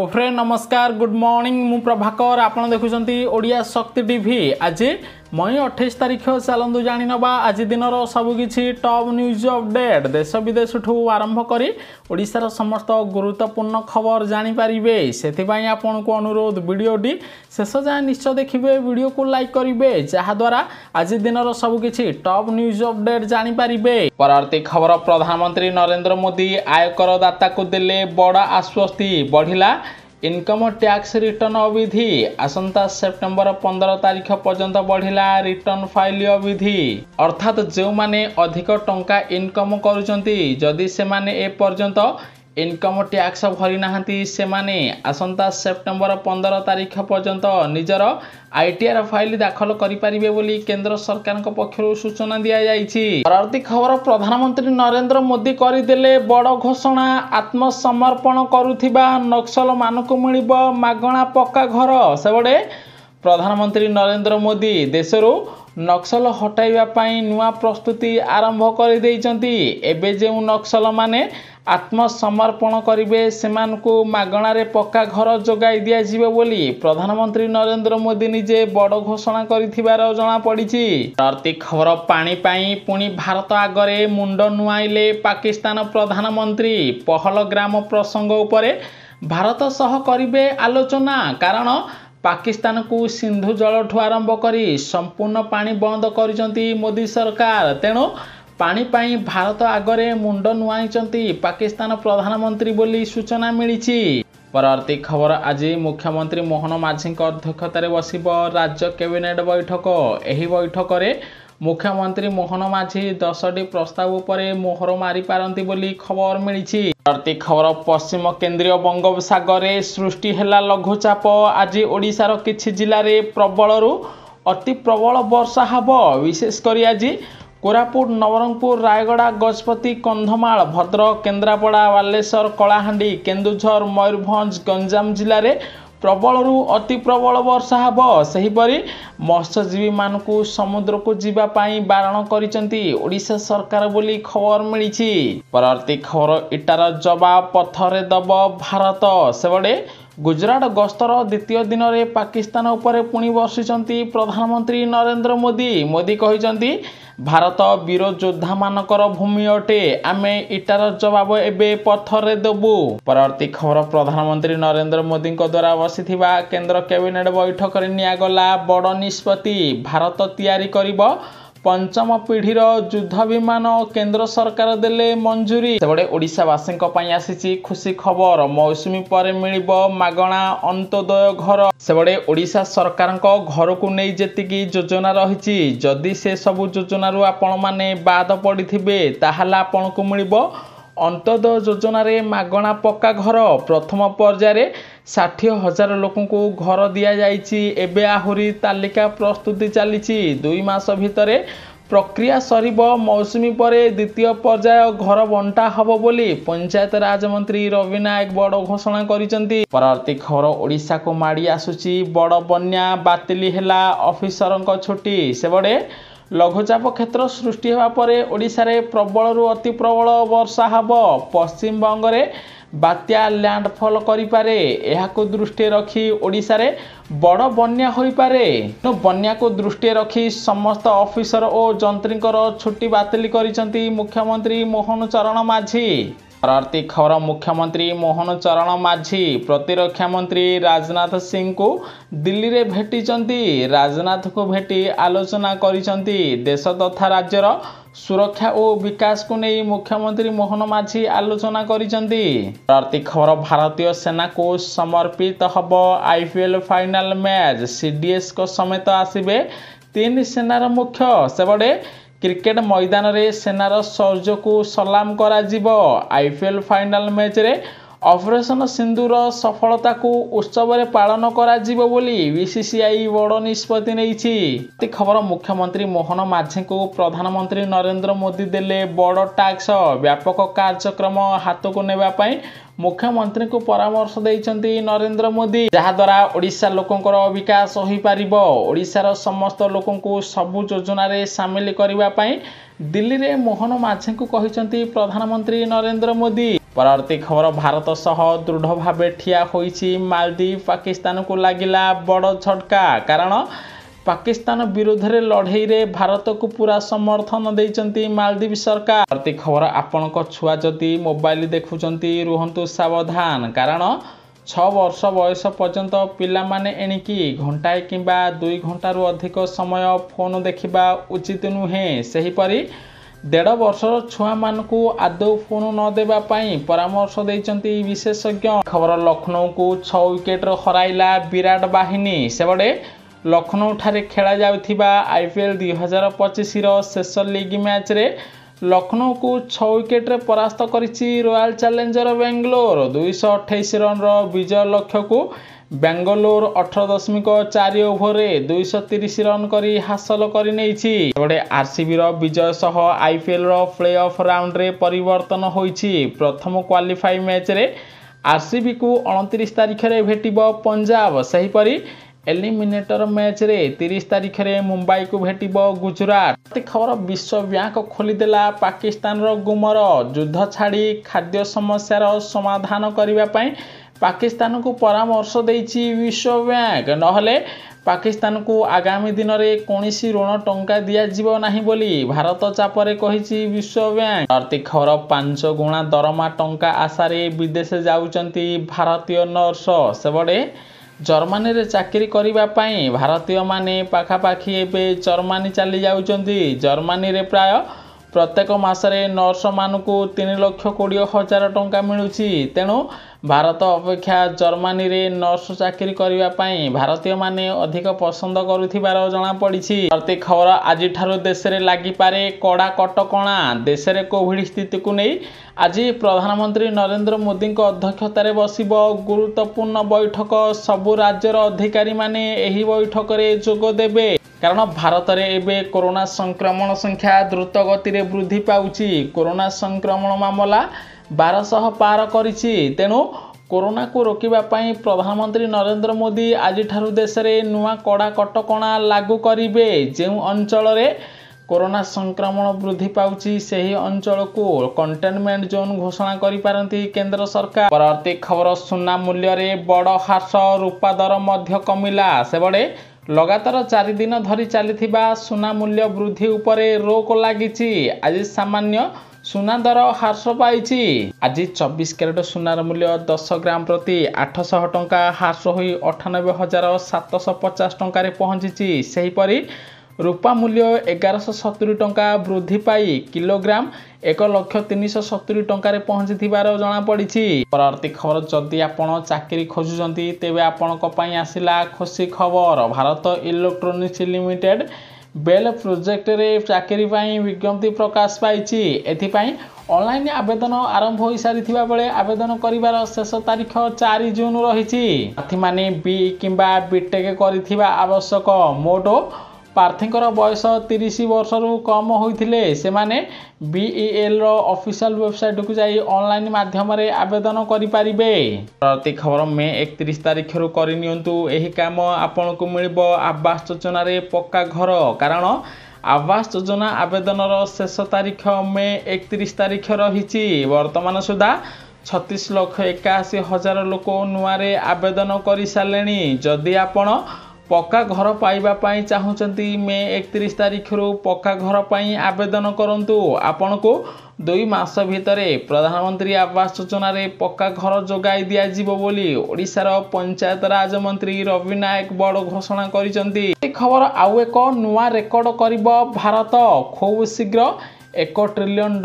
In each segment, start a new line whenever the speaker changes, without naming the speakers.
Friend नमस्कार good morning मु प्रभाकर आपन देखुछंती ओडिया शक्ति टीवी। आज मई 28 तारिख चलतु जानी नवा आज दिन सबकि टॉप न्यूज अपडेट देश विदेश ठू आरंभ करी ओडिशार समस्त गुरुत्वपूर्ण खबर जानीपारे से आपन को अनुरोध वीडियोटी शेष जाए निश्चय देखिए वीडियो को लाइक करेंगे जहाद्वारा आज दिन सबकि टॉप न्यूज अपडेट जानीपारे। परवर्ती खबर प्रधानमंत्री नरेंद्र मोदी आयकर दाता को देले बड़ आश्वस्ति बढ़िला इनकम टैक्स रिटर्न अवधि आसंता सेप्टेम्बर 15 तारिख पर्यंत बढ़िला रिटर्न फाइल अवधि अर्थात जो माने अधिक टंका इनकम करुचंती जदि से माने ए पर्यंत इनकम टैक्स भरी नाहंती से माने आसंता सेप्टेम्बर 15 तारिख पर्यंत निजर आईटीआर फाइल दाखल करिपारिबे बोली केंद्र सरकार पक्षर सूचना दिया जायछि। परवर्ती खबर प्रधानमंत्री नरेंद्र मोदी करिदेले बड़ घोषणा आत्मसमर्पण करुथिबा नक्सल मानकु मिलिबो मागणा पक्का घर। सेबडे प्रधानमंत्री नरेंद्र मोदी देशरू नक्सल हटाइबा पई नुआ प्रस्तुति आरंभ कर देइचंती। एबे जे नक्सल माने आत्मसमर्पण करिवे सेमानकु मागणारे पक्का घर जोगाई दिया जिवो बोली प्रधानमंत्री नरेंद्र मोदी निजे बड़ घोषणा करिथिबार जणा पड़िछि। प्रति खबर पानी पाई पुणी भारत आगरे मुंड नुआइले पाकिस्तान प्रधानमंत्री पहलग्राम प्रसंग उपरे भारत सह करिवे आलोचना कारण पाकिस्तान को सिंधु जल ठू आरंभ करी संपूर्ण पानी बंद करिसंती मोदी सरकार तेणु पानी पाई भारत आगरे मुंड नुआइचंती पाकिस्तान प्रधानमंत्री बोली सूचना मिलिछि। परवर्ती खबर आज मुख्यमंत्री मोहन माझी अध्यक्षतार बसिब राज्य कैबिनेट बैठक। एही बैठक रे मुख्यमंत्री मोहन माझी 10टी प्रस्ताव उपरे मोहर मारी पारंती बोली खबर मिलिछि। परवर्ती खबर पश्चिम केंद्रीय बंगोपसागर रे सृष्टि हैला लघुचाप आज ओडिशार किछि जिल्ला रे प्रबलरू अति प्रबल वर्षा हबो विशेषकर आज कोरापुट नवरंगपुर रायगड़ा गजपति कंधमाल भद्रक केन्द्रापड़ा बालेश्वर कलाहांडी केन्दुझर मयूरभंज गंजाम जिले में प्रबलरू अति प्रबल वर्षा हबो। सेहीपरि मत्स्यजीवी मानकु समुद्र को जीवा पाई बारण करिसंती ओडिशा सरकार बोली खबर मिलिछि। परवर्ती खबर इटार जवाब पथरे दब भारत। सेबडे गुजरात गस्तर द्वितीय दिन में पाकिस्तान उपरे पुणी बर्षिचंती प्रधानमंत्री नरेंद्र मोदी कहिसंती भारत वीर योद्धा मानकर भूमि अटे आमे इटार जवाब एबे पथरे देबु। परवर्ती खबर प्रधानमंत्री नरेंद्र मोदी द्वारा बसिथिबा केंद्र कैबिनेट बैठक रे नियागला बड़ निष्पत्ति भारत तैयारी करिबो पंचम पीढ़ीर युद्ध विमान केंद्र सरकार देले मंजूरी। सेबडे ओडिशावासी आसी खुशी खबर मौसुमी पर मिलिबो मागणा अंत्योदय घर। सेबडे ओडिशा सरकार घर को नहीं जेतिकी योजना रही जदि से सबु योजनारू आपण माने बाद पड़िथिबे ताहाला आपण को मिलिबो अंत्योदय योजना रे मागणा पक्का घर। प्रथम पर्याय 60,000 लोकों को घर दिया जाइछि। एबे आहुरी तालिका प्रस्तुति चलीछि 2 मास भितरे प्रक्रिया सरीब मौसुमी परे द्वितीय पर्याय घर बंटा हबो बोली पंचायत राज मंत्री रवि नायक बड़ घोषणा करिसंती। परवर्ती खबर ओडिशा को माड़ी आसुची बड़ बन्या बातिली हैला ऑफिसरंक छुट्टी। सेबडे लघुचाप क्षेत्र सृष्टि होगा पर ओडिशा रे प्रबलरू अति प्रबल वर्षा हबो। पश्चिम बंग रे बात्या लैंडफॉल करिपारे एहाको दृष्टि रखी ओडिशा रे बड़ बन्या होई पारे। बन्या को दृष्टि रखी समस्त ऑफिसर और जंत्रीकर छुट्टी बातिल करिसंती मुख्यमंत्री मोहन चरण माझी। परवर्ती खबर मुख्यमंत्री मोहन चरण माझी प्रतिरक्षा मंत्री राजनाथ सिंह को दिल्ली रे भेटिचंती। राजनाथ को भेटी आलोचना करिसंती देश तथा राज्यर सुरक्षा और विकास को नहीं मुख्यमंत्री मोहन माझी आलोचना करिसंती। परवर्ती खबर भारतीय सेना को समर्पित हबो आईपीएल फाइनल मैच सीडीएस को समेत आसिबे 3 सेनार मुख्य। सेबडे क्रिकेट मैदान रे सेनार शौर्य को सलाम करा जिवो। आईपीएल फाइनल मैच रे ऑपरेशन सिंधुर सफलता को उत्सव रे पालन करा जिवो बोली बीसीसीआई बड़ निष्पत्ति नेइछि। खबर मुख्यमंत्री मोहन माझी को प्रधानमंत्री नरेंद्र मोदी देले बड़ टैक्स व्यापक कार्यक्रम हाथ को नेबा पई मुख्यमंत्री को परामर्श देइचंती नरेंद्र मोदी जहाद्वारा ओडिशा लोकंकर विकास होई पारिबो। ओडिशार समस्त लोकों को सबु योजना रे शामिल करिबा पई दिल्ली रे मोहन माझी को कहिचंती प्रधानमंत्री नरेंद्र मोदी। परवर्ती खबर भारत सह दृढ़ भाव ठिया होइछि मालदीव पाकिस्तान को लगिला बड़ झटका कारण पाकिस्तान विरोध में लड़ई रे भारत को पूरा समर्थन देइचंती मालदीव सरकार। परवर्ती खबर आपण छुआ जदि मोबाइल देखुचंती रुहंतु सावधान कारण 6 वर्ष बयस पर्यंत पिला माने एणिकी घंटाए किंबा 2 घंटारू अधिक समय फोन देखिबा उचित नुहे। सेहीपरि 1.5 वर्षर छुआ मानकू आदौ फोन न देबा पाई परामर्श देइचंती विशेषज्ञ। खबर लखनऊ को 6 विकेट हराइला विराट बाहिनी। सेबडे लखनऊ ठारे खेला जाउथिबा आईपीएल 2025 रो शेष लीग मैच रे लखनऊ को 6 विकेट रे परास्त करिछि रॉयल चैलेंजर बेंगलोर। 228 रन रो विजय लक्ष्य को बेंगलोर 18.4 ओवर रे 230 रन करी हासिल करि नेछि। एबडे आरसीबी रो विजय सह आईपीएल रो प्ले ऑफ राउंड रे परिवर्तन होइछि। प्रथम क्वालिफाई मैच रे आरसीबी को 29 तारिख रे भेटिबो पंजाब। सेहीपरि एलिमिनेटर मैच रे 30 तारिख रे मुंबई को भेटिबो गुजरात। खबर विश्व बैंक खोलीदेला पाकिस्तान रो गुमर। युद्ध छाड़ी खाद्य समस्यार समाधान करने पाई पाकिस्तान को परामर्श देइछि विश्व बैंक। नहले पाकिस्तान को आगामी दिन में कौनसी ऋण टंका दिया जीवो नाही बोली भारत चापरे कहिछि विश्व बैंक। आर्थिक खबर 5 गुणा दरमा टंका आशारे विदेश जाउचंती भारतीय नर्स। सेबडे जर्मनी रे चाकरी करिबा पाई भारतीय माने पाखापाखी एबे जर्मनी चली जाउचंती। जर्मनी रे प्राय प्रत्येक मासरे नर्स मानकू 3,20,000 टंका मिलुछि। तेणु भारत अपेक्षा जर्मनी रे नर्स चाकरी करिबा पाई भारतीय माने अधिक पसंद करुथिबार जणा पड़िछि। आर्थिक खबर आज ठारो देश रे लागि पारे कड़ा कटकणा। देश रे कोविड स्थिति को नै आज प्रधानमंत्री नरेंद्र मोदी अध्यक्षतार बसिबो गुरुत्वपूर्ण बैठक। सबु राज्यर अधिकारी माने एही बैठक रे जोग देबे कारण भारत रे एबे कोरोना संक्रमण संख्या द्रुत गति रे वृद्धि पाउछि। कोरोना संक्रमण मामला 1200 पार करिछि। तेणु कोरोना को रोकिबा पाई प्रधानमंत्री नरेंद्र मोदी आज ठारू देश रे नुआ कड़ा कटकणा लागू करिवे। जेउ अंचल रे कोरोना संक्रमण वृद्धि पाउछि सेही अंचल को कंटेनमेंट जोन घोषणा करि पारंती केंद्र सरकार। परवर्ती खबर सुना मूल्य रे बड़ ह्रास रूपा दर मध्य कमिला। सेबडे लगातार 4 दिन धरी चलिथिबा सुना मूल्य वृद्धि उपरे रोक लागिछि। आज सामान्य सुना दर ह्रास पाइछि। आज 24 कैरेट सुनार मूल्य 10 ग्राम प्रति 800 टंका ह्रास होई 98,750 टंका रे पहुंचिछि। सेहीपरि रूपा मूल्य 1170 टंका वृद्धि पाई किलोग्राम 1,370 टंका रे पहुंचिथिबार जणा पड़िछि। परवर्ती खबर जदि आपण चाकरी खोजुचंती तेबे आपणक पई आसिला खुशी खबर। Bharat electronics limited BEL project रे चाकरी पाई विज्ञप्ति प्रकाश पाइछि। एथिपाई ऑनलाइन आवेदन आरंभ हो सारिथिबा बेले आवेदन करिवार शेष तारीख 4 जून रहिछि। प्रार्थी माने बी किंबा बीटेक करिथिबा आवश्यक। मोटो प्रार्थींकर बयस 30 वर्ष रु कम होइथिले सेमाने बीईएल रो ऑफिशियल वेबसाइट को जाई ऑनलाइन माध्यम रे आवेदन करि पारिबे। प्रति खबर में 31 तारिख रु करि नियंतु एही काम आपन को मिलबो आवास योजना रे पक्का घर कारण आवास योजना आवेदन रो शेष तारीख में 31 तारिख रहिछि। वर्तमान सुधा 36,81,000 लोक नुआरे आवेदन करि सालेनी। जदि आपण पक्का घर पाइबा पाई चाहूचंती मे 31 तारिख रु पक्का घर पाई आवेदन करंतु। आपन को 2 मास भितरे प्रधानमंत्री आवास योजना रे पक्का घर जोगाई दिया जीवो बोली ओडिशार पंचायत राज मंत्री रवि नायक बड़ घोषणा करिसंती। खबर आउ एक नुआ रेकर्ड करिबो भारत। खूब शीघ्र $1 ट्रिलियन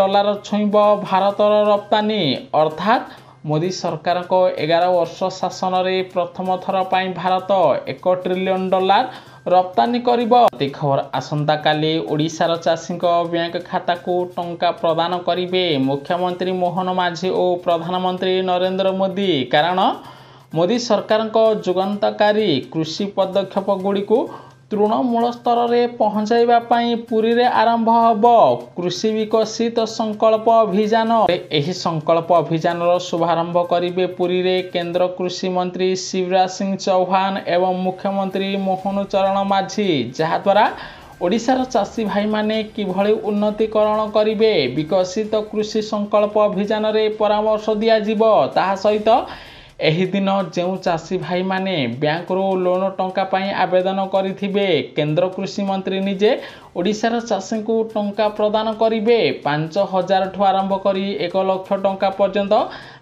छुईबो भारतर रप्तानी। अर्थात मोदी सरकार को 11 वर्ष शासन रे प्रथम थर पाई भारत $1 ट्रिलियन रप्तानी करिबो। खबर आसंता काली ओडिशार चाषी बैंक खाता को टंका प्रदान करिवे मुख्यमंत्री मोहन माझी और प्रधानमंत्री नरेंद्र मोदी कारण मोदी सरकार जुगान्तकारी कृषि पदक्षेप गुड़ी को तृणमूल स्तर में पहुंचाइबा पाई पुरी रे आरंभ हब कृषि विकसित संकल्प अभियान। एही संकल्प अभियान रो शुभारंभ करिवे पुरी रे केंद्र कृषि मंत्री शिवराज सिंह चौहान एवं मुख्यमंत्री मोहन चरण माझी जहा द्वारा ओडिशार चाषी भाई माने किभଳି उन्नतीकरण करिवे विकसित कृषि संकल्प अभियान रे परामर्श दिया जिवो ताहा सहित एही दिन जो चाषी भाई माने बैंक रो लोन टंका पाई आवेदन करिथिबे केंद्र कृषि मंत्री निजे ओडिशार चाषी को टंका प्रदान करिवे 5,000 ठु आरंभ करी 1 लाख टंका पर्यंत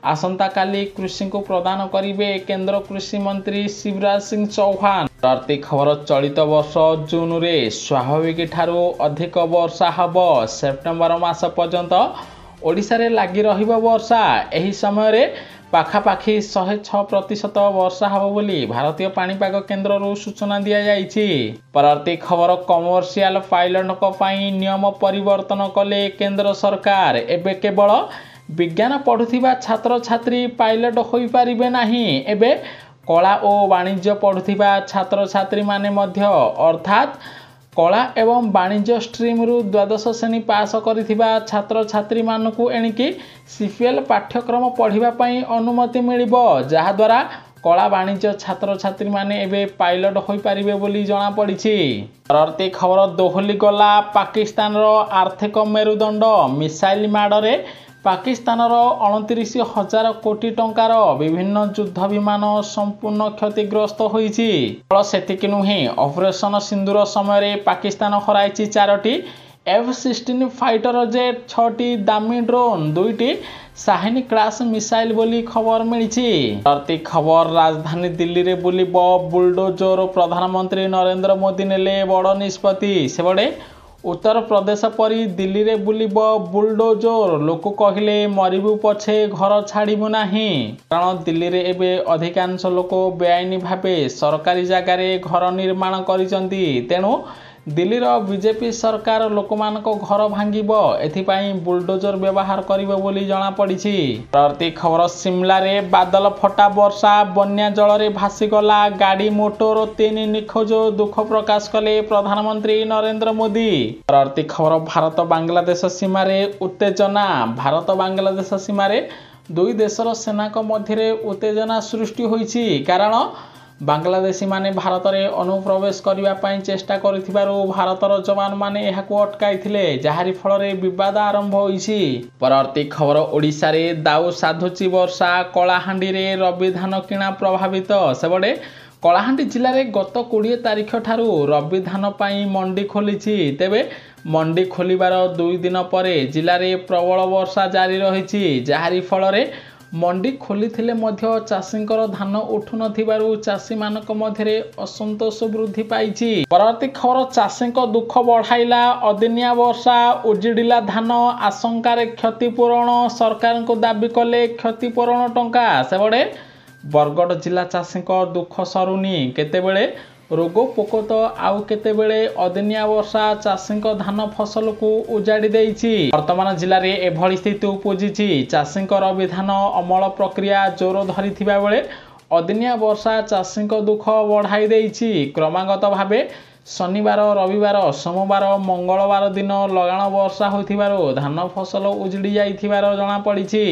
आसंता काली कृषि को प्रदान करिवे केंद्र कृषि मंत्री शिवराज सिंह चौहान। आर्थिक खबर चलित वर्ष जून रे स्वाभाविक ठारू अधिक वर्षा हब सेप्टेम्बर मास पर्यंत ओडिशा रे लागि रहिबो वर्षा एही समय रे पाखापाखि 106% वर्षा हब बोली भारतीय पाणीपाग केन्द्र सूचना दि जाइछि। परवर्ती खबर कमर्शियल पायलट नियम परिवर्तन कले केंद्र सरकार एबे केवल विज्ञान पढ़ुथिबा छात्र छात्री पायलट होई परिबे नाही एबे कला और वाणिज्य पढ़ुथिबा छात्र छात्री माने मध्य अर्थात कला एवं वाणिज्य स्ट्रीम रु द्वादश श्रेणी पास करिथिबा छात्र छात्री मानकु एणिकी सीपीएल पाठ्यक्रम पढ़िबा पई अनुमति मिलिबो जहा द्वारा कला वाणिज्य छात्र छात्री माने एबे पायलट होई परिबे बोली जणा पड़िछि। परवर्ती खबर दोहली गला पाकिस्तान रो आर्थिक मेरुदंड मिसाइल माडरे पाकिस्तान रो 29,000 कोटी टंकार विभिन्न युद्ध विमान संपूर्ण क्षतिग्रस्त होईछि। केवल सेतिक नुहे ऑपरेशन सिंदूर समय पाकिस्तान हराइछि 4टी F-16 फाइटर जेट 6टी दामी ड्रोन 2टी शाहिन क्लास मिसाइल बोली खबर मिली। आर्थिक खबर राजधानी दिल्ली रे बुलिब बुलडोजर प्रधानमंत्री नरेंद्र मोदी नेले बड़ निष्पत्ति सेबड़े उत्तर प्रदेश परी दिल्ली रे बुलिब बुलडोजर लोक कहले मरिबु पछे घर छाड़िबु नाही कारण दिल्ली रे एबे अधिकांश लोक बेआईनी भावे सरकारी जगह रे घर निर्माण करिसंती तेणु दिल्ली रो बीजेपी सरकार लोकमानक घर भांगिबो एथिपाई बुलडोजर व्यवहार करिबो बोली जणा पड़िछि। प्रति खबर शिमला रे बादल फटा वर्षा बन्या जल रे भासी गला गाड़ी मोटर 3 निखोज दुख प्रकाश कले प्रधानमंत्री नरेंद्र मोदी। प्रति खबर भारत बांग्लादेश सीमा रे उत्तेजना भारत बांग्लादेश सीमा रे दुई देशर सेना मध्य उत्तेजना सृष्टि होईछि कारण बांग्लादेशी माने भारत रे अनुप्रवेश करिबा पई चेष्टा करिथिबारु भारतर जवान माने एहाकु अटकाइथिले जहारी फल रे विवाद आरंभ होईछि। परवर्ती खबर ओडिसा रे दाउ साधुची वर्षा कलाहांडी रे रबी धान किणा प्रभावित सेबडे कलाहांडी जिल्ला रे गत 20 तारिख ठारू रबी धान पई मंडी खोलिछि तेबे मंडी खोलिबार 2 दिन परे जिल्ला रे प्रबल वर्षा जारी रहिछि जहारी फल रे मंडी खोली थिले मध्य चाषींकर धान उठु नथिबारु चाषी मानक मध्यरे असंतोष वृद्धि पाइछि। परवर्ती खबर चाषींक दुख बढ़ाइला अदिनिया वर्षा उजिडिला धान आशंकार क्षतिपूरण सरकार को दाबी कले क्षतिपूरण टंका सेबड़े बरगड़ जिला चाषींक दुख सरुनी केतेबेले रोग पोक तो आउ केतेबेले अदिनिया वर्षा चाषींक धान फसल को उजाड़ी देइछि। वर्तमान जिले में एभली स्थिति उपजिछि चाषींक रबी धान अमल प्रक्रिया जोर धरिथिबा बेले अदिनिया वर्षा चाषींक दुख बढ़ाई देइछि। क्रमागत भावे शनिवार रविवार सोमवार मंगलवार दिन लगाण वर्षा होइथिबारु धान फसल उजड़ी जाइथिबार जणा पड़िछि।